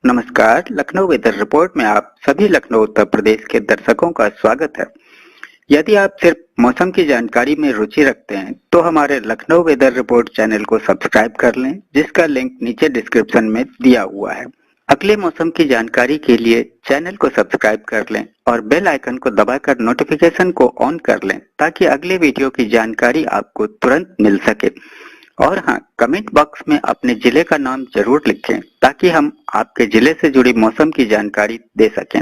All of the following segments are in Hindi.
नमस्कार, लखनऊ वेदर रिपोर्ट में आप सभी लखनऊ उत्तर प्रदेश के दर्शकों का स्वागत है। यदि आप सिर्फ मौसम की जानकारी में रुचि रखते हैं तो हमारे लखनऊ वेदर रिपोर्ट चैनल को सब्सक्राइब कर लें, जिसका लिंक नीचे डिस्क्रिप्शन में दिया हुआ है। अगले मौसम की जानकारी के लिए चैनल को सब्सक्राइब कर लें और बेल आइकन को दबाकर नोटिफिकेशन को ऑन कर लें ताकि अगले वीडियो की जानकारी आपको तुरंत मिल सके। और हाँ, कमेंट बॉक्स में अपने जिले का नाम जरूर लिखें ताकि हम आपके जिले से जुड़ी मौसम की जानकारी दे सकें।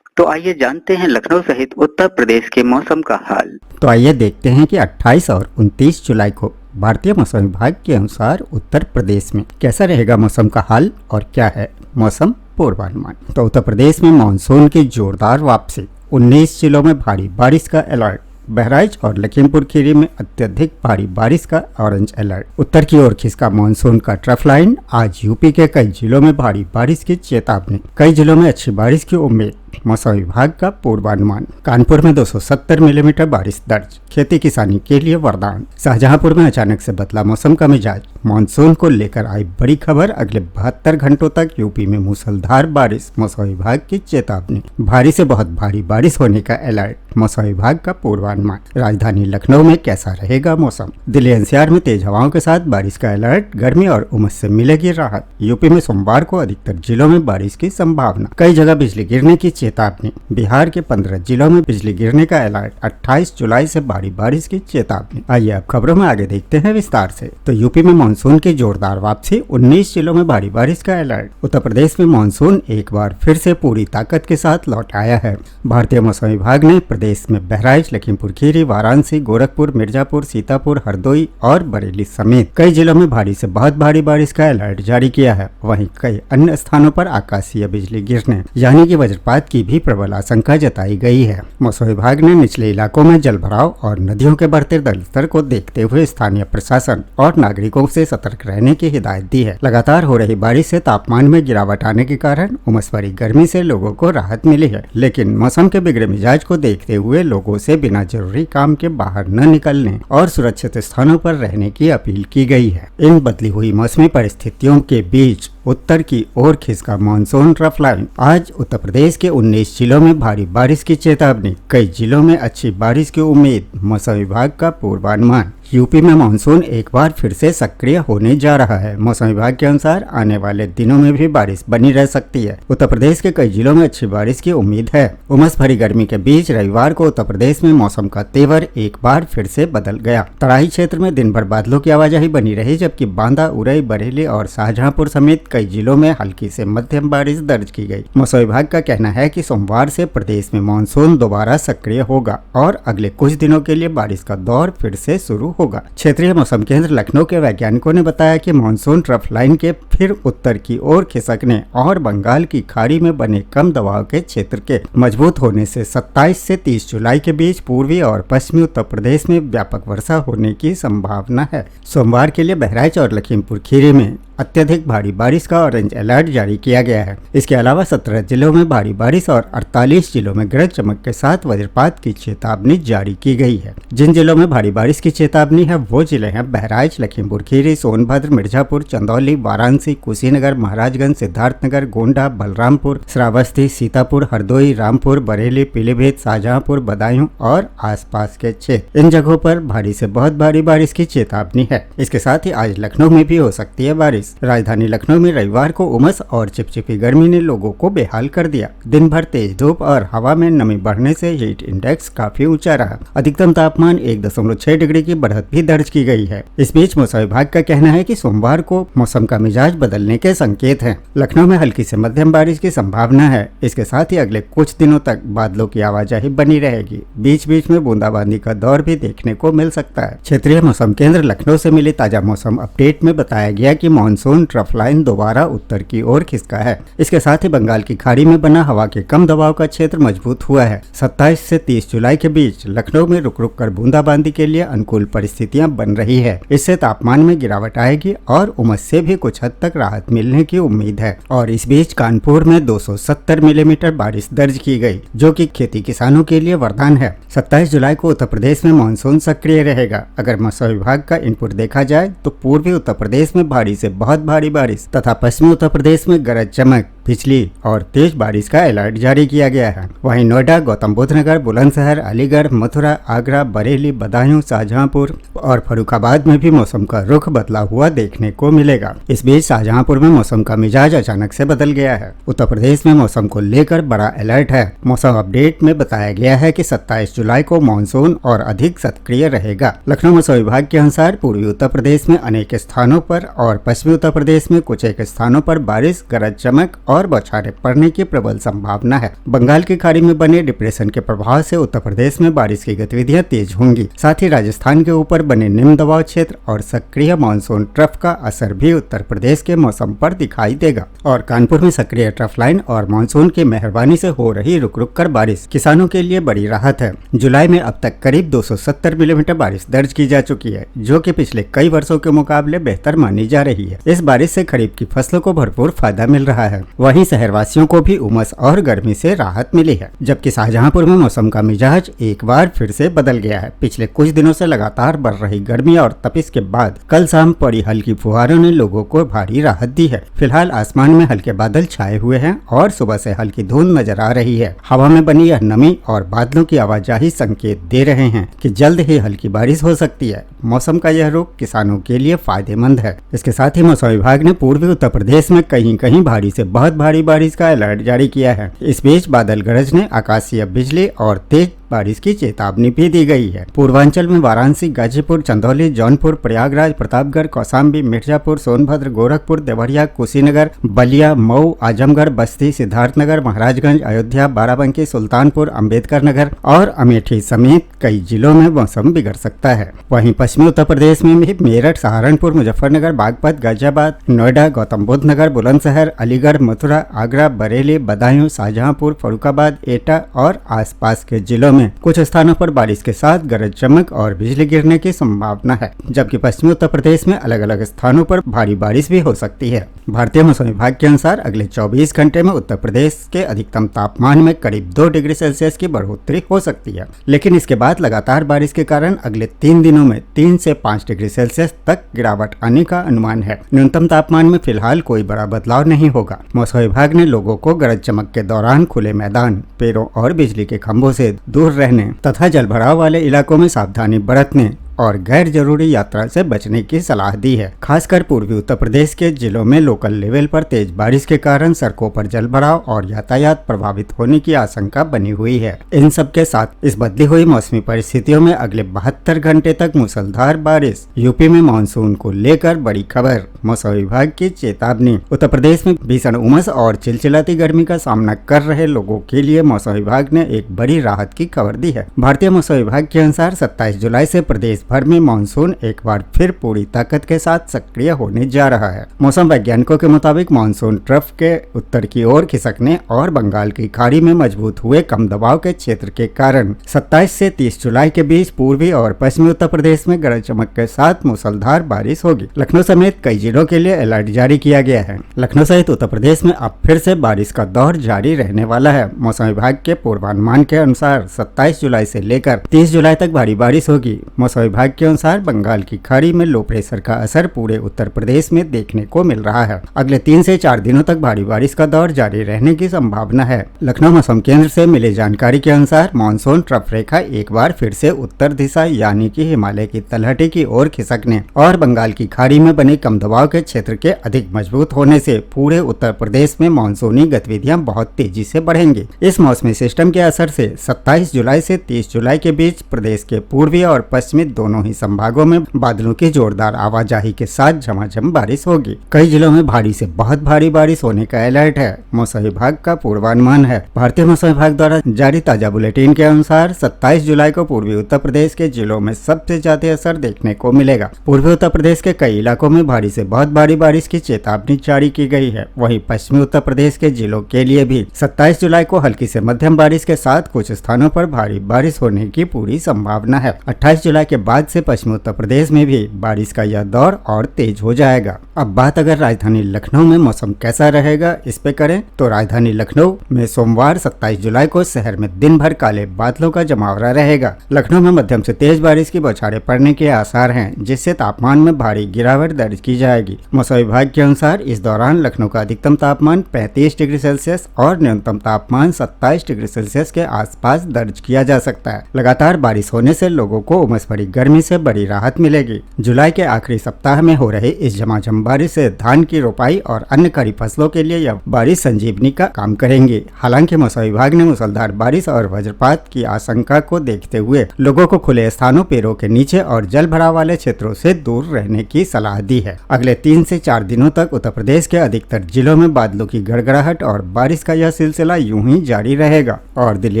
तो आइए जानते हैं लखनऊ सहित उत्तर प्रदेश के मौसम का हाल। तो आइए देखते हैं कि 28 और 29 जुलाई को भारतीय मौसम विभाग के अनुसार उत्तर प्रदेश में कैसा रहेगा मौसम का हाल और क्या है मौसम पूर्वानुमान। तो उत्तर प्रदेश में मानसून की जोरदार वापसी, 19 जिलों में भारी बारिश का अलर्ट, बहराइच और लखीमपुर खीरी में अत्यधिक भारी बारिश का ऑरेंज अलर्ट। उत्तर की ओर खिसका मानसून का ट्रफ लाइन, आज यूपी के कई जिलों में भारी बारिश की चेतावनी, कई जिलों में अच्छी बारिश की उम्मीद, मौसम विभाग का पूर्वानुमान। कानपुर में 270 मिलीमीटर बारिश दर्ज, खेती किसानी के लिए वरदान। शाहजहांपुर में अचानक से बदला मौसम का मिजाज, मानसून को लेकर आई बड़ी खबर, अगले 72 घंटों तक यूपी में मूसलाधार बारिश, मौसम विभाग की चेतावनी। भारी से बहुत भारी बारिश होने का अलर्ट, मौसम विभाग का पूर्वानुमान। राजधानी लखनऊ में कैसा रहेगा मौसम, दिल्ली एनसीआर में तेज हवाओं के साथ बारिश का अलर्ट, गर्मी और उमस से मिलेगी राहत। यूपी में सोमवार को अधिकतर जिलों में बारिश की संभावना, कई जगह बिजली गिरने की चेतावनी। बिहार के 15 जिलों में बिजली गिरने का अलर्ट, 28 जुलाई से भारी बारिश की चेतावनी। आइए अब खबरों में आगे देखते हैं विस्तार से। तो यूपी में मानसून की जोरदार वापसी, 19 जिलों में भारी बारिश का अलर्ट। उत्तर प्रदेश में मानसून एक बार फिर से पूरी ताकत के साथ लौट आया है। भारतीय मौसम विभाग ने प्रदेश में बहराइच, लखीमपुर खीरी, वाराणसी, गोरखपुर, मिर्जापुर, सीतापुर, हरदोई और बरेली समेत कई जिलों में भारी से बहुत भारी बारिश का अलर्ट जारी किया है। वहीं कई अन्य स्थानों पर आकाशीय बिजली गिरने यानी कि वज्रपात की भी प्रबल आशंका जताई गई है। मौसम विभाग ने निचले इलाकों में जलभराव और नदियों के बढ़ते जलस्तर को देखते हुए स्थानीय प्रशासन और नागरिकों से सतर्क रहने की हिदायत दी है। लगातार हो रही बारिश से तापमान में गिरावट आने के कारण उमस भरी गर्मी से लोगों को राहत मिली है, लेकिन मौसम के बिगड़े मिजाज को देखते हुए लोगों से बिना जरूरी काम के बाहर न निकलने और सुरक्षित स्थानों पर रहने की अपील की गई है। इन बदली हुई मौसमी परिस्थितियों के बीच उत्तर की ओर खिसका मानसून ट्रफ लाइन, आज उत्तर प्रदेश के 19 जिलों में भारी बारिश की चेतावनी, कई जिलों में अच्छी बारिश की उम्मीद, मौसम विभाग का पूर्वानुमान। यूपी में मानसून एक बार फिर से सक्रिय होने जा रहा है। मौसम विभाग के अनुसार आने वाले दिनों में भी बारिश बनी रह सकती है। उत्तर प्रदेश के कई जिलों में अच्छी बारिश की उम्मीद है। उमस भरी गर्मी के बीच रविवार को उत्तर प्रदेश में मौसम का तेवर एक बार फिर से बदल गया। तराई क्षेत्र में दिन भर बादलों की आवाजाही बनी रही, जबकि बांदा, उरई, बरेली और शाहजहांपुर समेत कई जिलों में हल्की से मध्यम बारिश दर्ज की गई। मौसम विभाग का कहना है कि सोमवार से प्रदेश में मानसून दोबारा सक्रिय होगा और अगले कुछ दिनों के लिए बारिश का दौर फिर से शुरू होगा। क्षेत्रीय मौसम केंद्र लखनऊ के वैज्ञानिकों ने बताया कि मानसून ट्रफ लाइन के फिर उत्तर की ओर खिसकने और बंगाल की खाड़ी में बने कम दबाव के क्षेत्र के मजबूत होने से 27 से 30 जुलाई के बीच पूर्वी और पश्चिमी उत्तर प्रदेश में व्यापक वर्षा होने की संभावना है। सोमवार के लिए बहराइच और लखीमपुर खीरी में अत्यधिक भारी बारिश का ऑरेंज अलर्ट जारी किया गया है। इसके अलावा 17 जिलों में भारी बारिश और 48 जिलों में गरज चमक के साथ वज्रपात की चेतावनी जारी की गई है। जिन जिलों में भारी बारिश की चेतावनी है वो जिले हैं बहराइच, लखीमपुर खीरी, सोनभद्र, मिर्जापुर, चंदौली, वाराणसी, कुशीनगर, महाराजगंज, सिद्धार्थनगर, गोंडा, बलरामपुर, श्रावस्ती, सीतापुर, हरदोई, रामपुर, बरेली, पीलीभीत, शाहजहांपुर, बदायूं और आसपास के क्षेत्र। इन जगहों पर भारी से बहुत भारी बारिश की चेतावनी है। इसके साथ ही आज लखनऊ में भी हो सकती है बारिश। राजधानी लखनऊ में रविवार को उमस और चिपचिपी गर्मी ने लोगों को बेहाल कर दिया। दिन भर तेज धूप और हवा में नमी बढ़ने से हीट इंडेक्स काफी ऊंचा रहा। अधिकतम तापमान 1.6 डिग्री की बढ़त भी दर्ज की गई है। इस बीच मौसम विभाग का कहना है कि सोमवार को मौसम का मिजाज बदलने के संकेत हैं। लखनऊ में हल्की से मध्यम बारिश की संभावना है। इसके साथ ही अगले कुछ दिनों तक बादलों की आवाजाही बनी रहेगी। बीच बीच में बूंदाबांदी का दौर भी देखने को मिल सकता है। क्षेत्रीय मौसम केंद्र लखनऊ से मिली ताजा मौसम अपडेट में बताया गया कि मानसून ट्रफ लाइन दोबारा उत्तर की ओर खिसका है। इसके साथ ही बंगाल की खाड़ी में बना हवा के कम दबाव का क्षेत्र मजबूत हुआ है। 27 से 30 जुलाई के बीच लखनऊ में रुक रुक कर बूंदाबांदी के लिए अनुकूल परिस्थितियां बन रही है। इससे तापमान में गिरावट आएगी और उमस से भी कुछ हद तक राहत मिलने की उम्मीद है। और इस बीच कानपुर में 270 मिलीमीटर बारिश दर्ज की गई, जो कि खेती किसानों के लिए वरदान है। 27 जुलाई को उत्तर प्रदेश में मानसून सक्रिय रहेगा। अगर मौसम विभाग का इनपुट देखा जाए तो पूर्वी उत्तर प्रदेश में भारी से बहुत भारी बारिश तथा पश्चिमी उत्तर प्रदेश में गरज चमक, बिजली और तेज बारिश का अलर्ट जारी किया गया है। वहीं नोएडा, गौतम बुद्ध नगर, बुलंदशहर, अलीगढ़, मथुरा, आगरा, बरेली, बदायूं, शाहजहांपुर और फर्रुखाबाद में भी मौसम का रुख बदला हुआ देखने को मिलेगा। इस बीच शाहजहांपुर में मौसम का मिजाज अचानक से बदल गया है। उत्तर प्रदेश में मौसम को लेकर बड़ा अलर्ट है। मौसम अपडेट में बताया गया है कि 27 जुलाई को मानसून और अधिक सक्रिय रहेगा। लखनऊ मौसम विभाग के अनुसार पूर्वी उत्तर प्रदेश में अनेक स्थानों पर और पश्चिमी उत्तर प्रदेश में कुछ एक स्थानों पर बारिश, गरज चमक और बौछारें पड़ने की प्रबल संभावना है। बंगाल की खाड़ी में बने डिप्रेशन के प्रभाव से उत्तर प्रदेश में बारिश की गतिविधियां तेज होंगी। साथ ही राजस्थान के ऊपर बने निम्न दबाव क्षेत्र और सक्रिय मानसून ट्रफ का असर भी उत्तर प्रदेश के मौसम पर दिखाई देगा और कानपुर में सक्रिय ट्रफ लाइन और मानसून की मेहरबानी से हो रही रुक रुक कर बारिश किसानों के लिए बड़ी राहत है। जुलाई में अब तक करीब 270 मिलीमीटर बारिश दर्ज की जा चुकी है, जो कि पिछले कई वर्षों के मुकाबले बेहतर मानी जा रही है। इस बारिश से खरीफ की फसलों को भरपूर फायदा मिल रहा है। वहीं शहरवासियों को भी उमस और गर्मी से राहत मिली है। जबकि शाहजहांपुर में मौसम का मिजाज एक बार फिर से बदल गया है। पिछले कुछ दिनों से लगातार बढ़ रही गर्मी और तपिश के बाद कल शाम पड़ी हल्की फुहारों ने लोगों को भारी राहत दी है। फिलहाल आसमान में हल्के बादल छाए हुए हैं और सुबह से हल्की धुंध नजर आ रही है। हवा में बनी यह नमी और बादलों की आवाजाही संकेत दे रहे हैं कि जल्द ही हल्की बारिश हो सकती है। मौसम का यह रुख किसानों के लिए फायदेमंद है। इसके साथ ही मौसम विभाग ने पूर्वी उत्तर प्रदेश में कहीं कहीं भारी से बहुत भारी बारिश का अलर्ट जारी किया है। इस बीच बादल गरजने, आकाशीय बिजली और तेज बारिश की चेतावनी भी दी गई है। पूर्वांचल में वाराणसी, गाजीपुर, चंदौली, जौनपुर, प्रयागराज, प्रतापगढ़, कौशाम्बी, मिर्जापुर, सोनभद्र, गोरखपुर, देवरिया, कुशीनगर, बलिया, मऊ, आजमगढ़, बस्ती, सिद्धार्थनगर, महाराजगंज, अयोध्या, बाराबंकी, सुल्तानपुर, अंबेडकर नगर और अमेठी समेत कई जिलों में मौसम बिगड़ सकता है। वहीं पश्चिमी उत्तर प्रदेश में भी मेरठ, सहारनपुर, मुजफ्फरनगर, बागपत, गाजियाबाद, नोएडा, गौतम बुद्ध नगर, बुलंदशहर, अलीगढ़, मथुरा, आगरा, बरेली, बदायूं, शाहजहांपुर, फर्रुखाबाद, एटा और आसपास के जिलों में कुछ स्थानों पर बारिश के साथ गरज चमक और बिजली गिरने की संभावना है। जबकि पश्चिमी उत्तर प्रदेश में अलग अलग स्थानों पर भारी बारिश भी हो सकती है। भारतीय मौसम विभाग के अनुसार अगले 24 घंटे में उत्तर प्रदेश के अधिकतम तापमान में करीब 2 डिग्री सेल्सियस की बढ़ोतरी हो सकती है। लेकिन इसके बाद लगातार बारिश के कारण अगले 3 दिनों में 3 से 5 डिग्री सेल्सियस तक गिरावट आने का अनुमान है। न्यूनतम तापमान में फिलहाल कोई बड़ा बदलाव नहीं होगा। मौसम विभाग ने लोगों को गरज चमक के दौरान खुले मैदान, पेड़ों और बिजली के खंभों से दूर रहने तथा जलभराव वाले इलाकों में सावधानी बरतने और गैर जरूरी यात्रा से बचने की सलाह दी है। खासकर पूर्वी उत्तर प्रदेश के जिलों में लोकल लेवल पर तेज बारिश के कारण सड़कों पर जलभराव और यातायात प्रभावित होने की आशंका बनी हुई है। इन सब के साथ इस बदली हुई मौसमी परिस्थितियों में अगले 72 घंटे तक मूसलाधार बारिश। यूपी में मानसून को लेकर बड़ी खबर, मौसम विभाग की चेतावनी। उत्तर प्रदेश में भीषण उमस और चिलचिलाती गर्मी का सामना कर रहे लोगों के लिए मौसम विभाग ने एक बड़ी राहत की खबर दी है। भारतीय मौसम विभाग के अनुसार 27 जुलाई से प्रदेश भर में मानसून एक बार फिर पूरी ताकत के साथ सक्रिय होने जा रहा है। मौसम वैज्ञानिकों के मुताबिक मानसून ट्रफ के उत्तर की ओर खिसकने और बंगाल की खाड़ी में मजबूत हुए कम दबाव के क्षेत्र के कारण 27 से 30 जुलाई के बीच पूर्वी और पश्चिमी उत्तर प्रदेश में गरज चमक के साथ मूसलाधार बारिश होगी। लखनऊ समेत कई जिलों के लिए अलर्ट जारी किया गया है। लखनऊ सहित उत्तर प्रदेश में अब फिर से बारिश का दौर जारी रहने वाला है। मौसम विभाग के पूर्वानुमान के अनुसार 27 जुलाई से लेकर 30 जुलाई तक भारी बारिश होगी। मौसम विभाग के अनुसार बंगाल की खाड़ी में लो प्रेशर का असर पूरे उत्तर प्रदेश में देखने को मिल रहा है। अगले 3 से 4 दिनों तक भारी बारिश का दौर जारी रहने की संभावना है। लखनऊ मौसम केंद्र से मिली जानकारी के अनुसार मानसून ट्रफ रेखा एक बार फिर से उत्तर दिशा यानी कि हिमालय की तलहटी की ओर खिसकने और बंगाल की खाड़ी में बने कम दबाव के क्षेत्र के अधिक मजबूत होने से पूरे उत्तर प्रदेश में मानसूनी गतिविधियां बहुत तेजी से बढ़ेंगी। इस मौसमी सिस्टम के असर से 27 जुलाई से 30 जुलाई के बीच प्रदेश के पूर्वी और पश्चिमी दोनों ही संभागों में बादलों की जोरदार आवाजाही के साथ झमाझम बारिश होगी। कई जिलों में भारी से बहुत भारी बारिश होने का अलर्ट है। मौसम विभाग का पूर्वानुमान है। भारतीय मौसम विभाग द्वारा जारी ताजा बुलेटिन के अनुसार 27 जुलाई को पूर्वी उत्तर प्रदेश के जिलों में सबसे ज्यादा असर देखने को मिलेगा। पूर्वी उत्तर प्रदेश के कई इलाकों में भारी से बहुत भारी बारिश की चेतावनी जारी की गई है। वहीं पश्चिमी उत्तर प्रदेश के जिलों के लिए भी 27 जुलाई को हल्की से मध्यम बारिश के साथ कुछ स्थानों पर भारी बारिश होने की पूरी संभावना है। 28 जुलाई के बाद बाद से पश्चिमी उत्तर प्रदेश में भी बारिश का यह दौर और तेज हो जाएगा। अब बात अगर राजधानी लखनऊ में मौसम कैसा रहेगा इस पे करें तो राजधानी लखनऊ में सोमवार 27 जुलाई को शहर में दिन भर काले बादलों का जमावड़ा रहेगा। लखनऊ में मध्यम से तेज बारिश की बौछारें पड़ने के आसार हैं, जिससे तापमान में भारी गिरावट दर्ज की जाएगी। मौसम विभाग के अनुसार इस दौरान लखनऊ का अधिकतम तापमान 35 डिग्री सेल्सियस और न्यूनतम तापमान 27 डिग्री सेल्सियस के आसपास दर्ज किया जा सकता है। लगातार बारिश होने से लोगों को उमस भरी गर्मी से बड़ी राहत मिलेगी। जुलाई के आखिरी सप्ताह में हो रही इस झमाझम बारिश से धान की रोपाई और अन्य खरीफ फसलों के लिए यह बारिश संजीवनी का काम करेंगी। हालांकि मौसम विभाग ने मूसलाधार बारिश और वज्रपात की आशंका को देखते हुए लोगों को खुले स्थानों, पेड़ों के नीचे और जल भराव वाले क्षेत्रों से दूर रहने की सलाह दी है। अगले 3 से 4 दिनों तक उत्तर प्रदेश के अधिकतर जिलों में बादलों की गड़गड़ाहट और बारिश का यह सिलसिला यूं ही जारी रहेगा और दिल्ली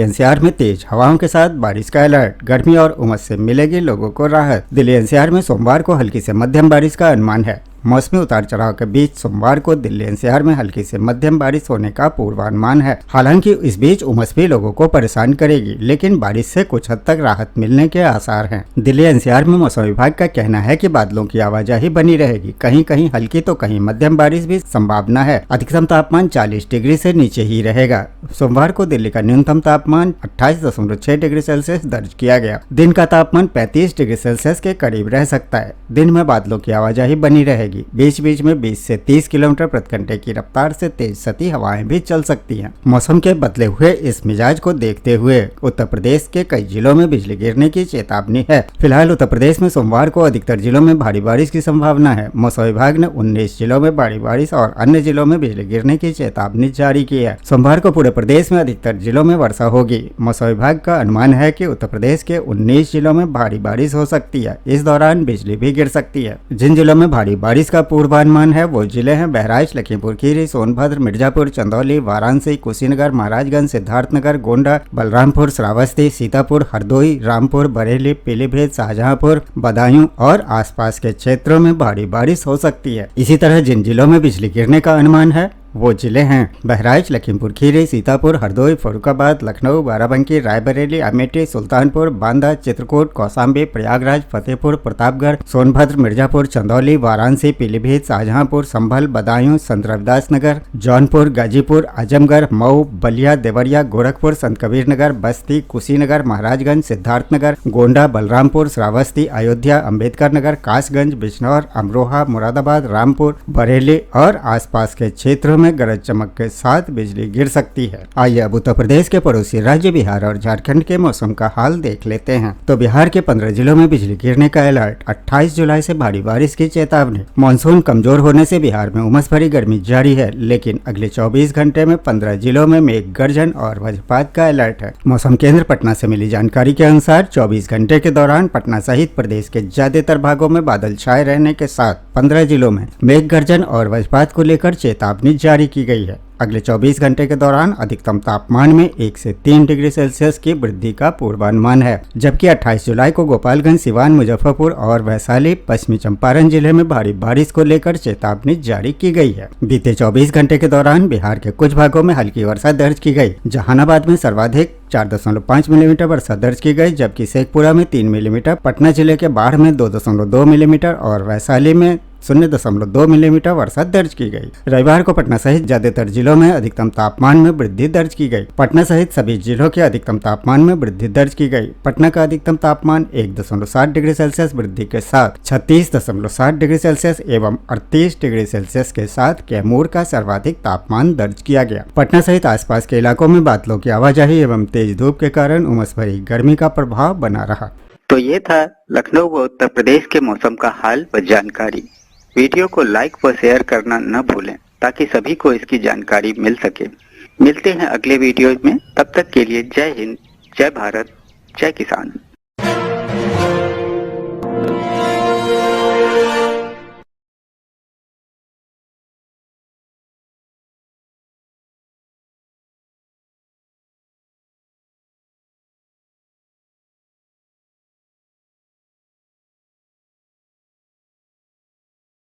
एनसीआर में तेज हवाओं के साथ बारिश का अलर्ट। गर्मी और उमस से मिलेगी लोगों को राहत। दिल्ली एनसीआर में सोमवार को हल्की से मध्यम बारिश का अनुमान है। मौसमी उतार चढ़ाव के बीच सोमवार को दिल्ली एनसीआर में हल्की से मध्यम बारिश होने का पूर्वानुमान है। हालांकि इस बीच उमस भी लोगों को परेशान करेगी, लेकिन बारिश से कुछ हद तक राहत मिलने के आसार हैं। दिल्ली एनसीआर में मौसम विभाग का कहना है कि बादलों की आवाजाही बनी रहेगी। कहीं कहीं हल्की तो कहीं मध्यम बारिश भी संभावना है। अधिकतम तापमान 40 डिग्री से नीचे ही रहेगा। सोमवार को दिल्ली का न्यूनतम तापमान 28.6 डिग्री सेल्सियस दर्ज किया गया। दिन का तापमान 35 डिग्री सेल्सियस के करीब रह सकता है। दिन में बादलों की आवाजाही बनी रहेगी। बीच बीच में 20 से 30 किलोमीटर प्रति घंटे की रफ्तार से तेज सती हवाएं भी चल सकती हैं। मौसम के बदले हुए इस मिजाज को देखते हुए उत्तर प्रदेश के कई जिलों में बिजली गिरने की चेतावनी है। फिलहाल उत्तर प्रदेश में सोमवार को अधिकतर जिलों में भारी बारिश की संभावना है। मौसम विभाग ने 19 जिलों में भारी बारिश और अन्य जिलों में बिजली गिरने की चेतावनी जारी की है। सोमवार को पूरे प्रदेश में अधिकतर जिलों में वर्षा होगी। मौसम विभाग का अनुमान है कि उत्तर प्रदेश के 19 जिलों में भारी बारिश हो सकती है। इस दौरान बिजली भी गिर सकती है। जिन जिलों में भारी बारिश का पूर्वानुमान है वो जिले हैं बहराइच, लखीमपुर खीरी, सोनभद्र, मिर्जापुर, चंदौली, वाराणसी, कुशीनगर, महाराजगंज, सिद्धार्थनगर, गोंडा, बलरामपुर, श्रावस्ती, सीतापुर, हरदोई, रामपुर, बरेली, पीलीभीत, शाहजहांपुर, बदायूं और आसपास के क्षेत्रों में भारी बारिश हो सकती है। इसी तरह जिन जिलों में बिजली गिरने का अनुमान है वो जिले हैं बहराइच, लखीमपुर खीरी, सीतापुर, हरदोई, फर्रुखाबाद, लखनऊ, बाराबंकी, रायबरेली, अमेठी, सुल्तानपुर, बांदा, चित्रकूट, कौशाम्बी, प्रयागराज, फतेहपुर, प्रतापगढ़, सोनभद्र, मिर्जापुर, चंदौली, वाराणसी, पीलीभीत, शाहजहांपुर, संभल, बदायूं, संत रविदास नगर, जौनपुर, गाजीपुर, आजमगढ़, मऊ, बलिया, देवरिया, गोरखपुर, संत कबीर नगर, बस्ती, कुशीनगर, महाराजगंज, सिद्धार्थनगर, गोंडा, बलरामपुर, श्रावस्ती, अयोध्या, अम्बेडकर नगर, कासगंज, बिजनौर, अमरोहा, मुरादाबाद, रामपुर, बरेली और आसपास के क्षेत्रों में गरज चमक के साथ बिजली गिर सकती है। आइए अब उत्तर प्रदेश के पड़ोसी राज्य बिहार और झारखंड के मौसम का हाल देख लेते हैं। तो बिहार के 15 जिलों में बिजली गिरने का अलर्ट। 28 जुलाई से भारी बारिश की चेतावनी। मानसून कमजोर होने से बिहार में उमस भरी गर्मी जारी है, लेकिन अगले 24 घंटे में 15 जिलों में मेघ गर्जन और वज्रपात का अलर्ट है। मौसम केंद्र पटना से मिली जानकारी के अनुसार 24 घंटे के दौरान पटना सहित प्रदेश के ज्यादातर भागों में बादल छाए रहने के साथ 15 जिलों में मेघ गर्जन और वज्रपात को लेकर चेतावनी जारी की गई है। अगले 24 घंटे के दौरान अधिकतम तापमान में 1 से 3 डिग्री सेल्सियस की वृद्धि का पूर्वानुमान है, जबकि 28 जुलाई को गोपालगंज, सिवान, मुजफ्फरपुर और वैशाली, पश्चिमी चंपारण जिले में भारी बारिश को लेकर चेतावनी जारी की गई है। बीते 24 घंटे के दौरान बिहार के कुछ भागों में हल्की वर्षा दर्ज की गई। जहानाबाद में सर्वाधिक 4.5 मिलीमीटर वर्षा दर्ज की गई, जबकि शेखपुरा में 3 मिलीमीटर, पटना जिले के बाढ़ में 2.2 मिलीमीटर और वैशाली में 0.2 मिलीमीटर वर्षा दर्ज की गई। रविवार को पटना सहित ज्यादातर जिलों में अधिकतम तापमान में वृद्धि दर्ज की गई। पटना सहित सभी जिलों के अधिकतम तापमान में वृद्धि दर्ज की गई। पटना का अधिकतम तापमान 1.7 डिग्री सेल्सियस वृद्धि के साथ 36.7 डिग्री सेल्सियस एवं 38 डिग्री सेल्सियस के साथ कैमूर का सर्वाधिक तापमान दर्ज किया गया। पटना सहित आसपास के इलाकों में बादलों की आवाजाही एवं तेज धूप के कारण उमस भरी गर्मी का प्रभाव बना रहा। तो ये था लखनऊ व उत्तर प्रदेश के मौसम का हाल व जानकारी। वीडियो को लाइक व शेयर करना न भूलें ताकि सभी को इसकी जानकारी मिल सके। मिलते हैं अगले वीडियो में, तब तक के लिए जय हिंद, जय भारत, जय किसान।